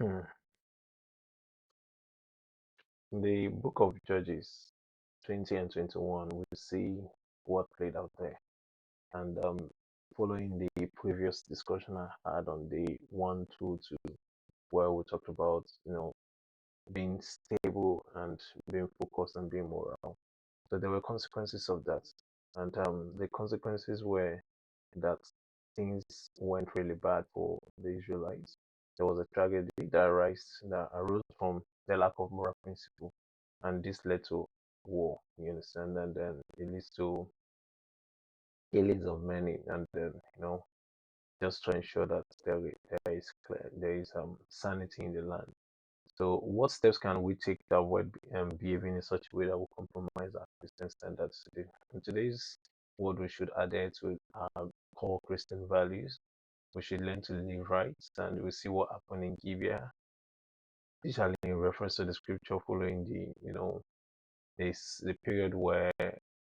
Hmm. In the book of Judges 20 and 21, we see what played out there. And following the previous discussion I had on the 1, 2, 2, where we talked about, being stable and being focused and being moral. So there were consequences of that. And the consequences were that things went really bad for the Israelites. There was a tragedy that arose from the lack of moral principle, and this led to war. You understand, and then it leads to killings of many, and then just to ensure that there is sanity in the land. So, what steps can we take to avoid behaving in such a way that will compromise our Christian standards today? In today's world, we should adhere to our core Christian values. We should learn to live right, and we see what happened in Gibeah, especially in reference to the scripture following the period where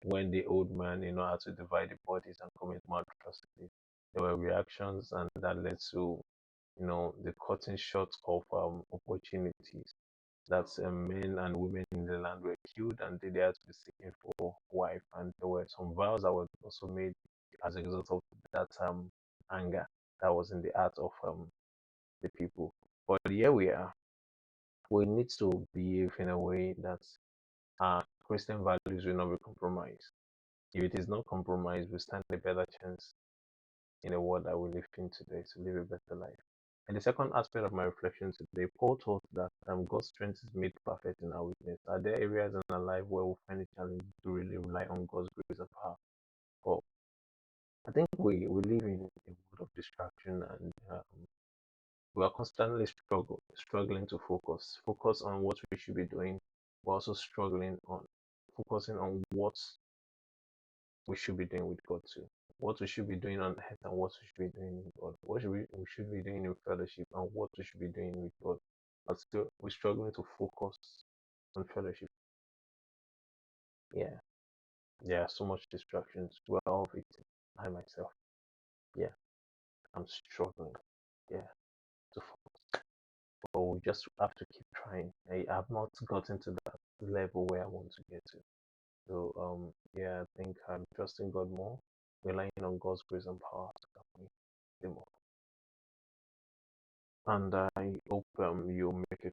when the old man had to divide the bodies and commit more atrocities. There were reactions, and that led to the cutting short of opportunities that men and women in the land were killed, and they had to be seeking for wife, and there were some vows that were also made as a result of that anger that was in the heart of the people. But here we are. We need to behave in a way that our Christian values will not be compromised. If it is not compromised, we stand a better chance in the world that we live in today to live a better life. And the second aspect of my reflection today, Paul taught that God's strength is made perfect in our weakness. Are there areas in our life where we find it challenging to really rely on God's grace and power? Well, I think we live in a world of distraction, and we are constantly struggling to focus on what we should be doing. We're also struggling on focusing on what we should be doing with God too. What we should be doing on earth and what we should be doing with God. What we should be doing in fellowship and what we should be doing with God. But still, we're struggling to focus on fellowship. Yeah, there are so much distractions. We're all victims. I myself. Yeah, I'm struggling. Yeah, to focus. But we just have to keep trying. I have not gotten to that level where I want to get to. So yeah, I think I'm trusting God more, relying on God's grace and power to help me the more. And I hope you make a